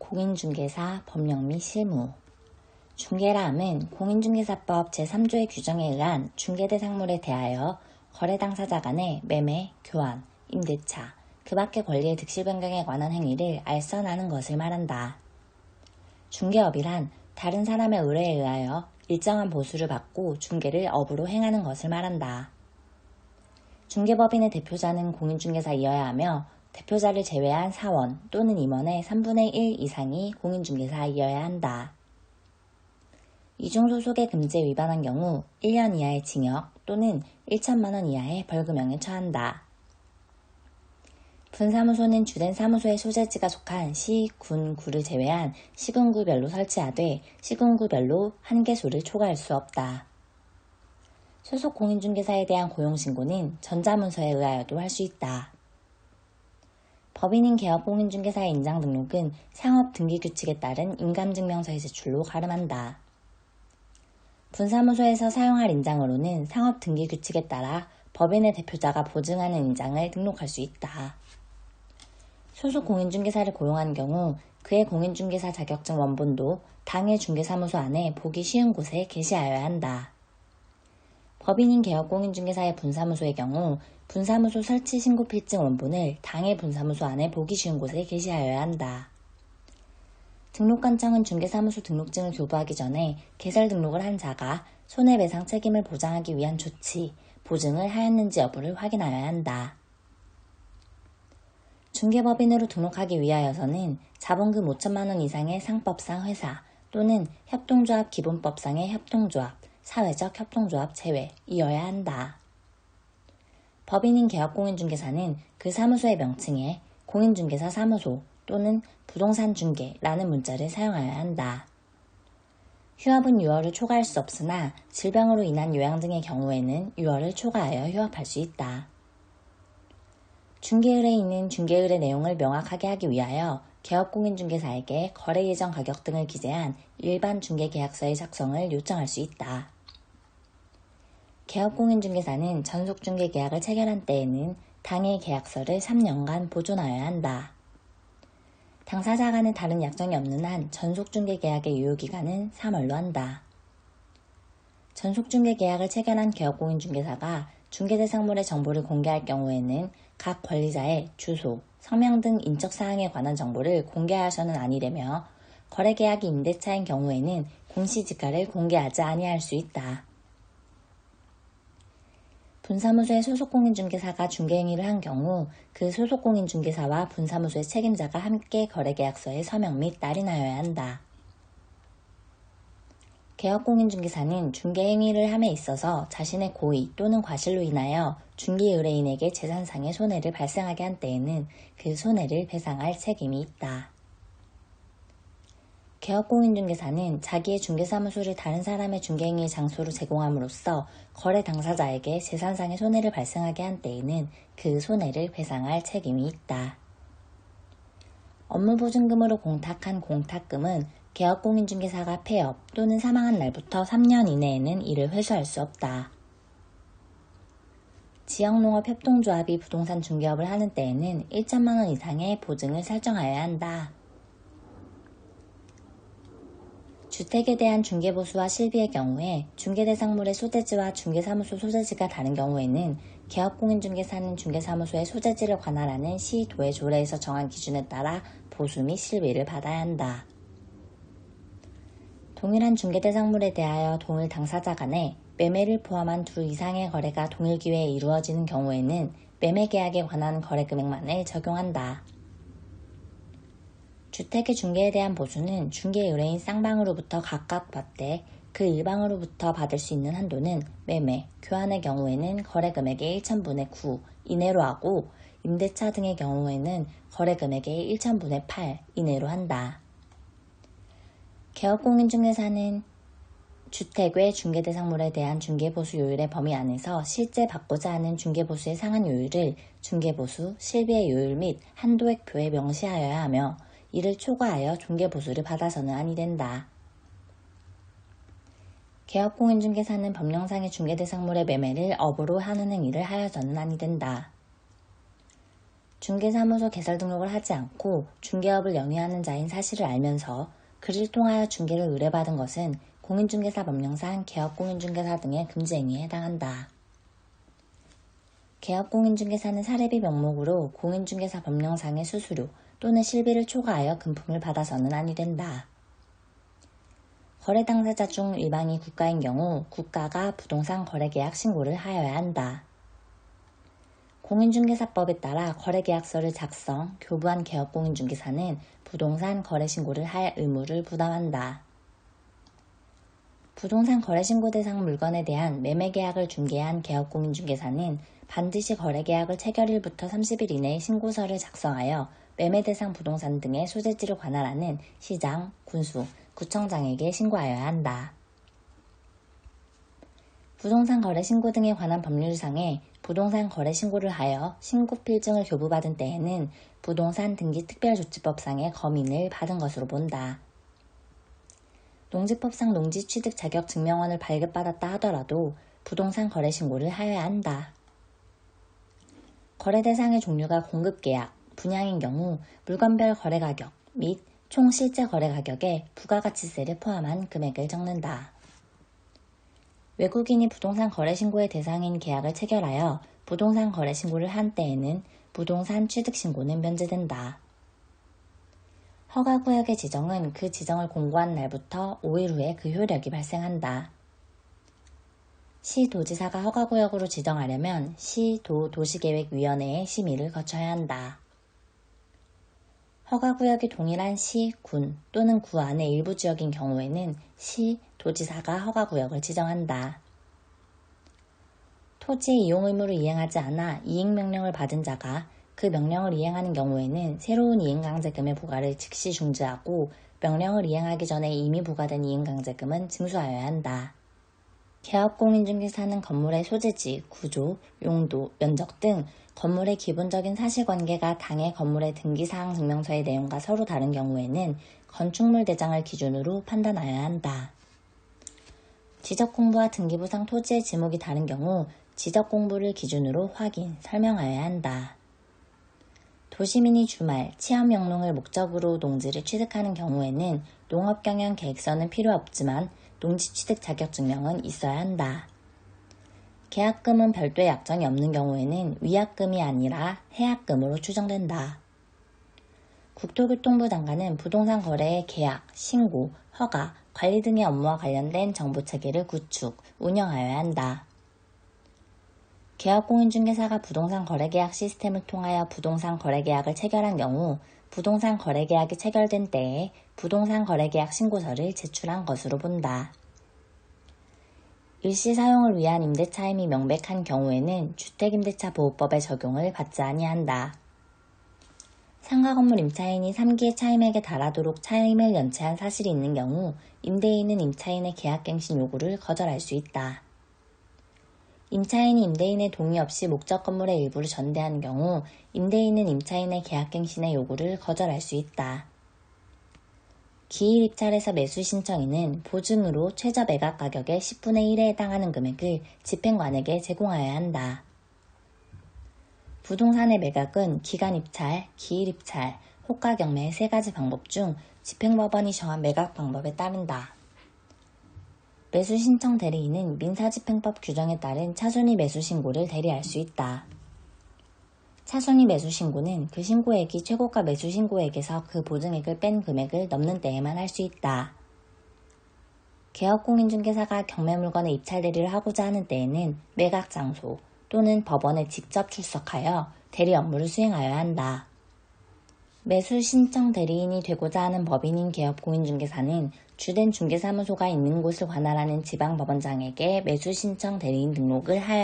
공인중개사 법령 및 실무. 중개라 함은 공인중개사법 제3조의 규정에 의한 중개대상물에 대하여 거래 당사자 간의 매매, 교환, 임대차, 그 밖의 권리의 득실 변경에 관한 행위를 알선하는 것을 말한다. 중개업이란 다른 사람의 의뢰에 의하여 일정한 보수를 받고 중개를 업으로 행하는 것을 말한다. 중개법인의 대표자는 공인중개사이어야 하며 대표자를 제외한 사원 또는 임원의 3분의 1 이상이 공인중개사이어야 한다. 이중소속의 금지에 위반한 경우 1년 이하의 징역 또는 1천만 원 이하의 벌금형에 처한다. 분사무소는 주된 사무소의 소재지가 속한 시, 군, 구를 제외한 시군구별로 설치하되 시군구별로 한 개소를 초과할 수 없다. 소속 공인중개사에 대한 고용신고는 전자문서에 의하여도 할 수 있다. 법인인 개업공인중개사의 인장등록은 상업등기규칙에 따른 인감증명서의 제출로 가름한다. 분사무소에서 사용할 인장으로는 상업등기규칙에 따라 법인의 대표자가 보증하는 인장을 등록할 수 있다. 소속 공인중개사를 고용한 경우 그의 공인중개사 자격증 원본도 당해 중개사무소 안에 보기 쉬운 곳에 게시하여야 한다. 법인인 개업공인중개사의 분사무소의 경우 분사무소 설치 신고필증 원본을 당해 분사무소 안에 보기 쉬운 곳에 게시하여야 한다. 등록관청은 중개사무소 등록증을 교부하기 전에 개설 등록을 한 자가 손해배상 책임을 보장하기 위한 조치, 보증을 하였는지 여부를 확인하여야 한다. 중개법인으로 등록하기 위하여서는 자본금 5천만 원 이상의 상법상 회사 또는 협동조합 기본법상의 협동조합, 사회적 협동조합 제외이어야 한다. 법인인 개업공인중개사는 그 사무소의 명칭에 공인중개사 사무소 또는 부동산중개라는 문자를 사용하여야 한다. 휴업은 유월을 초과할 수 없으나 질병으로 인한 요양 등의 경우에는 유월을 초과하여 휴업할 수 있다. 중개의뢰인은 중개의뢰 내용을 명확하게 하기 위하여 개업공인중개사에게 거래 예정 가격 등을 기재한 일반 중개계약서의 작성을 요청할 수 있다. 개업공인중개사는 전속중개계약을 체결한 때에는 당해 계약서를 3년간 보존하여야 한다. 당사자 간에 다른 약정이 없는 한 전속중개계약의 유효기간은 3월로 한다. 전속중개계약을 체결한 개업공인중개사가 중개대상물의 정보를 공개할 경우에는 각 권리자의 주소, 성명 등 인적사항에 관한 정보를 공개하여서는 아니되며 거래계약이 임대차인 경우에는 공시지가를 공개하지 아니할 수 있다. 분사무소의 소속공인중개사가 중개행위를 한 경우 그 소속공인중개사와 분사무소의 책임자가 함께 거래계약서에 서명 및 날인하여야 한다. 개업공인중개사는 중개행위를 함에 있어서 자신의 고의 또는 과실로 인하여 중개의뢰인에게 재산상의 손해를 발생하게 한 때에는 그 손해를 배상할 책임이 있다. 개업공인중개사는 자기의 중개사무소를 다른 사람의 중개행위의 장소로 제공함으로써 거래 당사자에게 재산상의 손해를 발생하게 한 때에는 그 손해를 배상할 책임이 있다. 업무보증금으로 공탁한 공탁금은 개업공인중개사가 폐업 또는 사망한 날부터 3년 이내에는 이를 회수할 수 없다. 지역농업협동조합이 부동산 중개업을 하는 때에는 1천만 원 이상의 보증을 설정하여야 한다. 주택에 대한 중개보수와 실비의 경우에 중개대상물의 소재지와 중개사무소 소재지가 다른 경우에는 개업공인중개사는 중개사무소의 소재지를 관할하는 시, 도의 조례에서 정한 기준에 따라 보수 및 실비를 받아야 한다. 동일한 중개대상물에 대하여 동일 당사자 간에 매매를 포함한 2 이상의 거래가 동일 기회에 이루어지는 경우에는 매매계약에 관한 거래금액만을 적용한다. 주택의 중개에 대한 보수는 중개의뢰인 쌍방으로부터 각각 받되 그 일방으로부터 받을 수 있는 한도는 매매, 교환의 경우에는 거래금액의 1천분의 9 이내로 하고 임대차 등의 경우에는 거래금액의 1천분의 8 이내로 한다. 개업공인중개사는 주택 외 중개대상물에 대한 중개보수 요율의 범위 안에서 실제 받고자 하는 중개보수의 상한 요율을 중개보수, 실비의 요율 및 한도액표에 명시하여야 하며 이를 초과하여 중개보수를 받아서는 아니 된다. 개업공인중개사는 법령상의 중개대상물의 매매를 업으로 하는 행위를 하여서는 아니 된다. 중개사무소 개설 등록을 하지 않고 중개업을 영위하는 자인 사실을 알면서 그를 통하여 중개를 의뢰받은 것은 공인중개사 법령상 개업공인중개사 등의 금지행위에 해당한다. 개업공인중개사는 사례비 명목으로 공인중개사 법령상의 수수료 또는 실비를 초과하여 금품을 받아서는 아니 된다. 거래 당사자 중 일방이 국가인 경우 국가가 부동산 거래계약 신고를 하여야 한다. 공인중개사법에 따라 거래계약서를 작성, 교부한 개업공인중개사는 부동산 거래신고를 할 의무를 부담한다. 부동산 거래신고 대상 물건에 대한 매매계약을 중개한 개업공인중개사는 반드시 거래계약을 체결일부터 30일 이내에 신고서를 작성하여 매매 대상 부동산 등의 소재지를 관할하는 시장, 군수, 구청장에게 신고하여야 한다. 부동산 거래 신고 등에 관한 법률상에 부동산 거래 신고를 하여 신고 필증을 교부받은 때에는 부동산 등기 특별조치법상의 검인을 받은 것으로 본다. 농지법상 농지취득 자격 증명원을 발급받았다 하더라도 부동산 거래 신고를 하여야 한다. 거래 대상의 종류가 공급계약, 분양인 경우 물건별 거래가격 및 총 실제 거래가격에 부가가치세를 포함한 금액을 적는다. 외국인이 부동산 거래신고의 대상인 계약을 체결하여 부동산 거래신고를 한 때에는 부동산 취득신고는 면제된다. 허가구역의 지정은 그 지정을 공고한 날부터 5일 후에 그 효력이 발생한다. 시도지사가 허가구역으로 지정하려면 시도도시계획위원회의 심의를 거쳐야 한다. 허가구역이 동일한 시, 군 또는 구 안의 일부 지역인 경우에는 시, 도지사가 허가구역을 지정한다. 토지의 이용 의무를 이행하지 않아 이행명령을 받은 자가 그 명령을 이행하는 경우에는 새로운 이행강제금의 부과를 즉시 중지하고 명령을 이행하기 전에 이미 부과된 이행강제금은 징수하여야 한다. 개업공인중개사는 건물의 소재지, 구조, 용도, 면적 등 건물의 기본적인 사실관계가 당해 건물의 등기사항 증명서의 내용과 서로 다른 경우에는 건축물 대장을 기준으로 판단하여야 한다. 지적공부와 등기부상 토지의 지목이 다른 경우 지적공부를 기준으로 확인, 설명하여야 한다. 도시민이 주말, 체험 영농을 목적으로 농지를 취득하는 경우에는 농업경영 계획서는 필요 없지만 농지취득 자격증명은 있어야 한다. 계약금은 별도의 약정이 없는 경우에는 위약금이 아니라 해약금으로 추정된다. 국토교통부 장관은 부동산 거래의 계약, 신고, 허가, 관리 등의 업무와 관련된 정보체계를 구축, 운영하여야 한다. 개업공인중개사가 부동산 거래계약 시스템을 통하여 부동산 거래계약을 체결한 경우 부동산 거래계약이 체결된 때에 부동산 거래계약 신고서를 제출한 것으로 본다. 일시 사용을 위한 임대차임이 명백한 경우에는 주택임대차보호법의 적용을 받지 아니한다. 상가 건물 임차인이 3기의 차임액에 달하도록 차임을 연체한 사실이 있는 경우 임대인은 임차인의 계약갱신 요구를 거절할 수 있다. 임차인이 임대인의 동의 없이 목적 건물의 일부를 전대하는 경우 임대인은 임차인의 계약갱신의 요구를 거절할 수 있다. 기일 입찰에서 매수 신청인은 보증으로 최저 매각 가격의 10분의 1에 해당하는 금액을 집행관에게 제공하여야 한다. 부동산의 매각은 기간 입찰, 기일 입찰, 호가 경매 3가지 방법 중 집행법원이 정한 매각 방법에 따른다. 매수 신청 대리인은 민사집행법 규정에 따른 차순위 매수 신고를 대리할 수 있다. 차순위 매수 신고는 그 신고액이 최고가 매수 신고액에서 그 보증액을 뺀 금액을 넘는 때에만 할 수 있다. 개업공인중개사가 경매 물건의 입찰 대리를 하고자 하는 때에는 매각 장소 또는 법원에 직접 출석하여 대리 업무를 수행하여야 한다. 매수 신청 대리인이 되고자 하는 법인인 개업공인중개사는 주된 중개사무소가 있는 곳을 관할하는 지방법원장에게 매수 신청 대리인 등록을 하여야